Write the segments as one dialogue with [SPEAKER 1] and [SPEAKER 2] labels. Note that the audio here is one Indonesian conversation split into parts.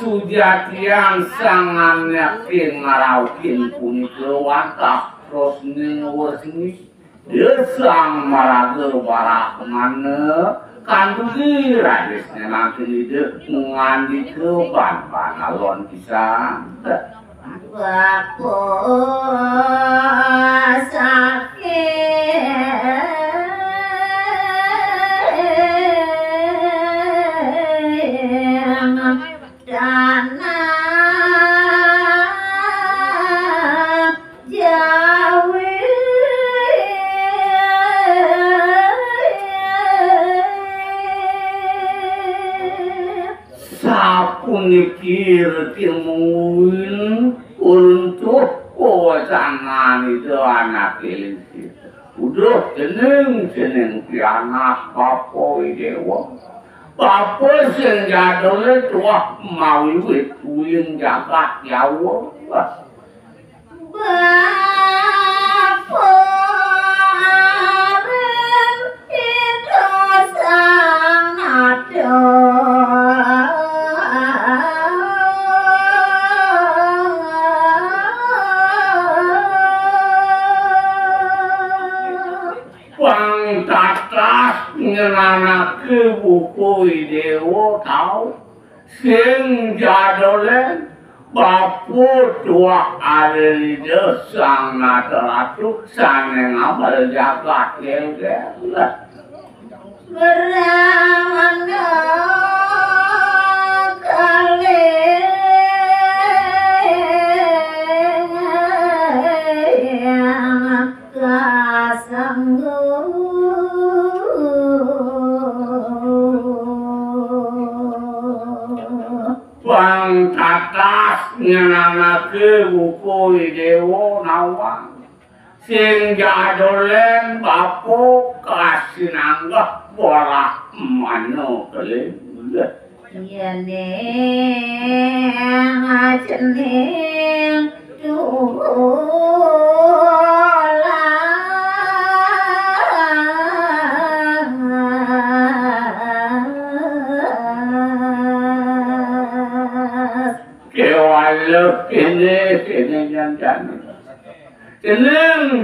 [SPEAKER 1] Kasujatian sangan yakin ngaraukin punika wantah terus ngewersni desang maraga barak mana kandugi radisnya nanti ide ngandi ke ban alon pisang
[SPEAKER 2] Wapo sakit dana jawi
[SPEAKER 1] sapunikir timuin untuk kosangan itu anak ini udah seneng pianak papo dewa papo sing jadole tua mau wit wing jagat yawo
[SPEAKER 2] Bapo arep itu sangat
[SPEAKER 1] Wang tatas nyenanake buku dewa tau sing jadole bapu tua ari desang nataratu saneng abal jagat kengkel
[SPEAKER 2] beramana kali
[SPEAKER 1] Bang tatas nyenanake buku dewa nawang sing jadolen bapu kasinanggah borak mano kele
[SPEAKER 2] yeneng ajeneng
[SPEAKER 1] kewala kene jangan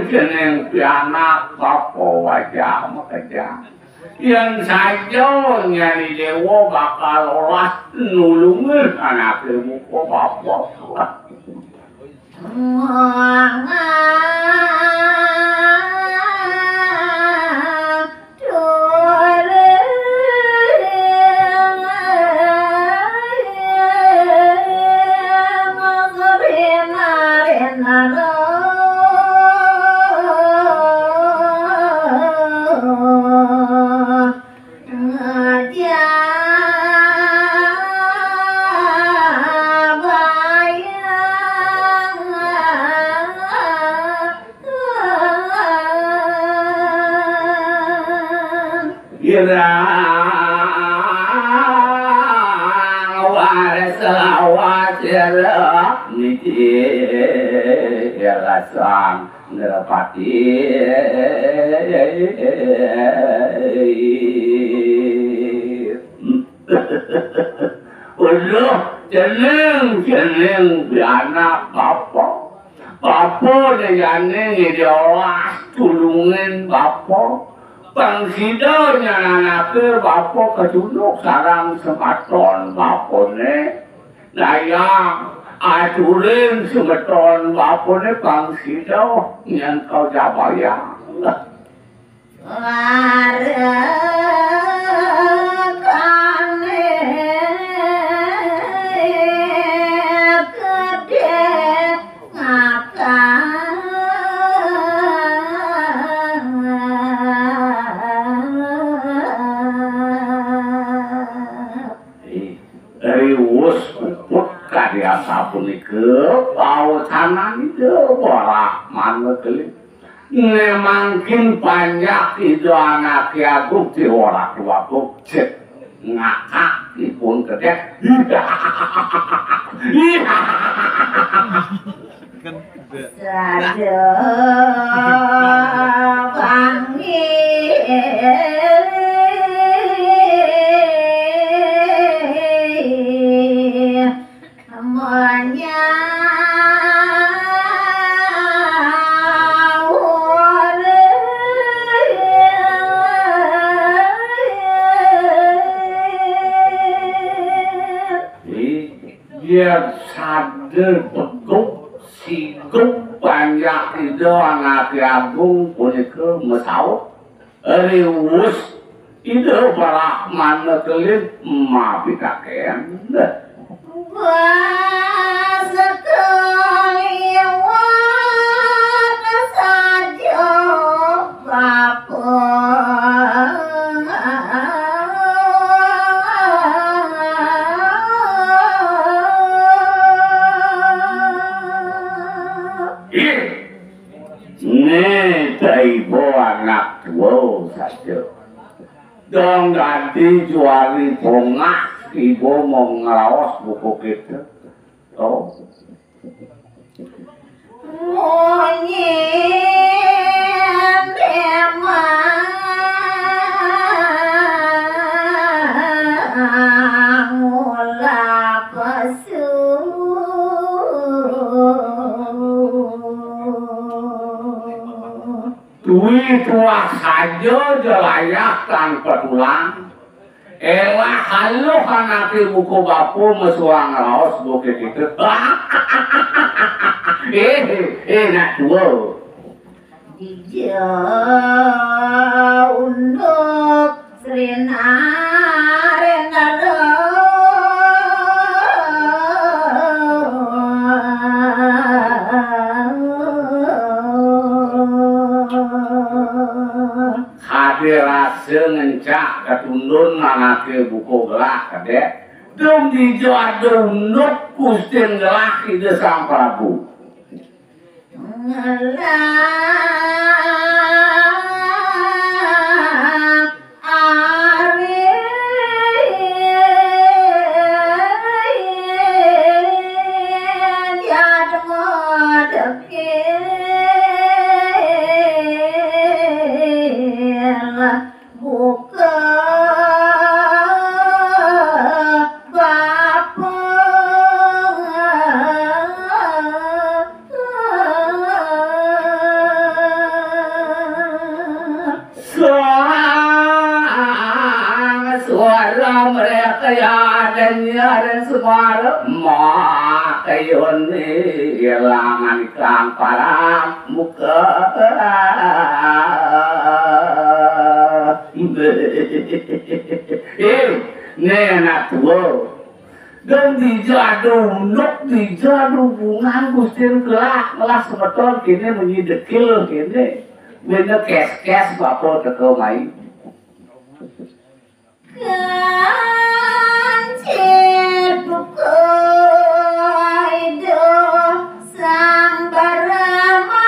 [SPEAKER 1] seneng pianak bapo wajah makanya yang saja nyari dewa bakal olah nulungin anak ibu ko bapo sang nerapati udah jeneng anak Bapo dengan ngejolah tulungin Bapo pangsidanya anaknya Bapo keduduk sarang sematon Bapone dayang aturin semeton Bapone pangsido yang kau jabayang biasa punika pausanan itu borak mana kali nemangkin banyak itu anak agung di orang tua cek ngakak pun kedek
[SPEAKER 2] saja panggil
[SPEAKER 1] dia sadar beguk siguk banyak itu anak agung punika mesau riwus itu para mana kelip maaf kakean
[SPEAKER 2] sekali wadah saja
[SPEAKER 1] ibu anak tua saja dong ganti juali bongah ibu mau ngelawas buku kita oh
[SPEAKER 2] monyet emang ulah
[SPEAKER 1] duit tua saja jelayak tanpa tulang elah halu anak buku bapu mesuang raos bukit itu nak tua
[SPEAKER 2] dijauh untuk Srinaren
[SPEAKER 1] hadirase ngencak ketundun anake buku gelah kadek dong dijual dunduk kustin gelah ide sang Prabu dan semua mak kayon ilangan kang para muka nenek tua dan dijadu bungan gustin kelah kelas sebetulnya kini menyidekil kini bener kes bapak teko main
[SPEAKER 2] kancet bukai do sambaramana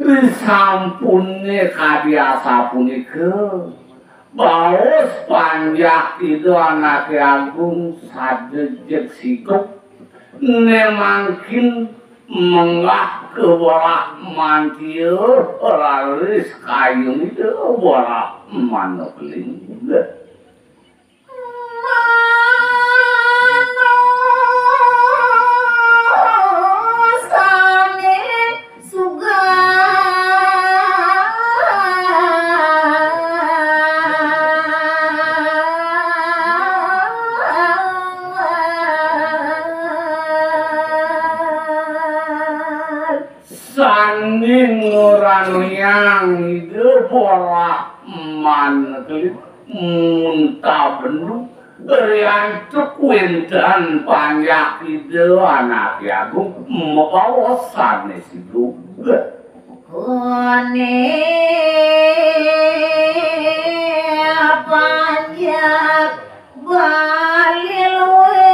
[SPEAKER 2] dia
[SPEAKER 1] sampunnya kabiasa punika baus panjak itu anak agung sadejek sikuk nemangkin menggah ke borak mantiu lalu kayung itu borak manokeling sanding orang yang hidup borak man muntah bendu Riantuk winten panyakit anak Agung mawasan situ.
[SPEAKER 2] Kone panjak balilwe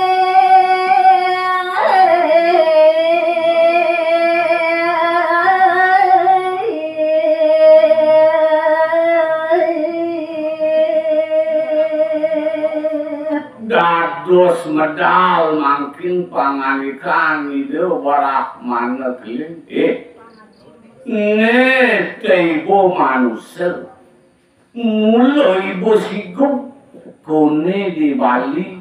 [SPEAKER 1] dados medal mangkin panganikan ide warahman negeri ne ibu manusia mulai ibu sigum kone di Bali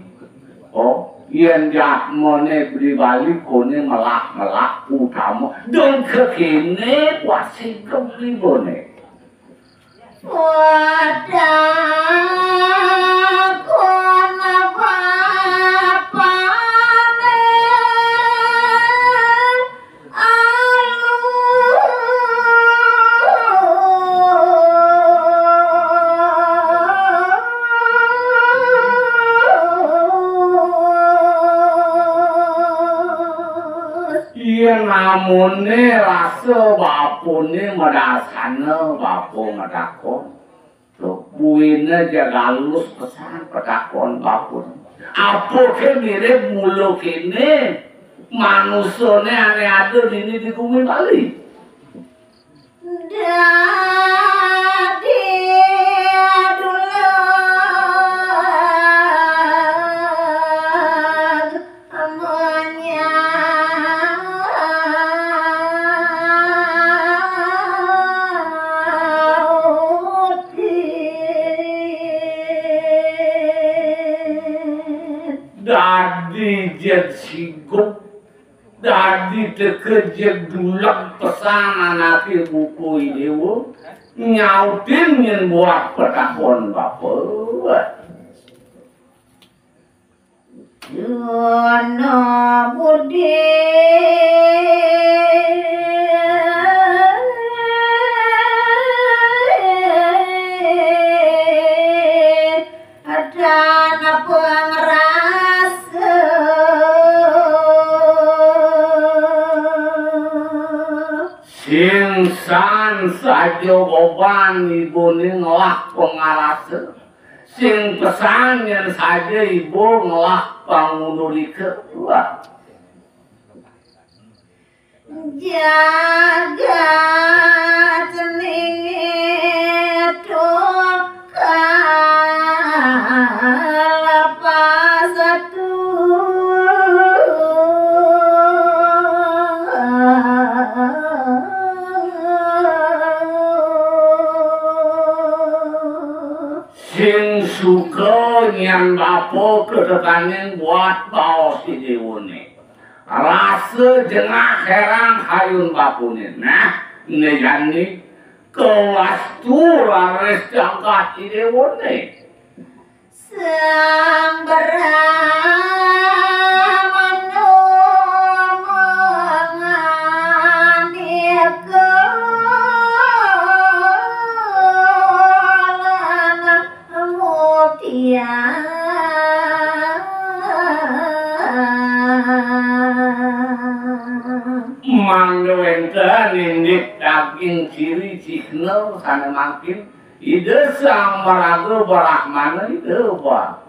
[SPEAKER 1] oh yang jatmone di Bali kone melak utama dan kekene wasigum libone
[SPEAKER 2] wadah kona papane
[SPEAKER 1] iya namune rasa bapune medasana bapo medakon tuh buine jaga lulus pesan pedakon bapun apa ke mirip mulu kene manusone ane ada ini di bumi Bali
[SPEAKER 2] dadi adulag amanya
[SPEAKER 1] dadi jet siguk dadi tekejek dulak pesan anak buku ini nyautin yang buat pedakon bapak
[SPEAKER 2] Yono budi adana pengrasa
[SPEAKER 1] singsan saja beban ibu ni ngelak pengarasa sing pesan yang saja ibu ngelak pangunduri kedua
[SPEAKER 2] jaga cening lepas satu
[SPEAKER 1] sing suka yang bapo kedekanin buat bawa si diwune rasa jengah herang hayun bapunin nah ini jani kelas tu laris jangkat si diwune
[SPEAKER 2] sang beramanu
[SPEAKER 1] mangwenten indik daging ciri signal sana makin ide sang meragu berahmana ide apa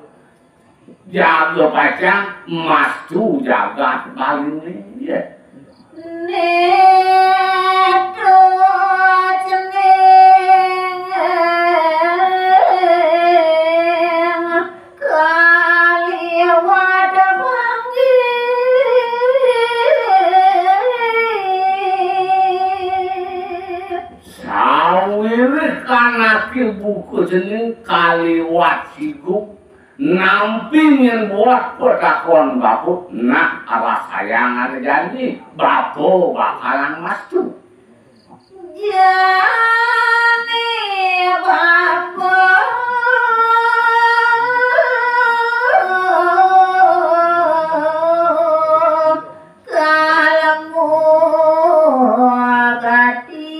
[SPEAKER 1] jaga pacang emas tu jaga paling ya
[SPEAKER 2] neto ceneng kali wadah
[SPEAKER 1] sawirih kanaki buku jeneng kaliwat siguk nampingin buat pedakon bapu nak arah sayangan janji bapu bakalan mastu
[SPEAKER 2] jani bapa kalemu gati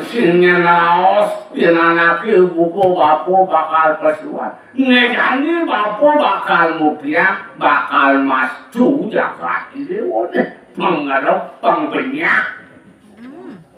[SPEAKER 1] singnya naos yen anake buku bapu bakal pesuan ngejani bapu bakal mukia bakal mas cu jagat ini wone pengarep pengbenyak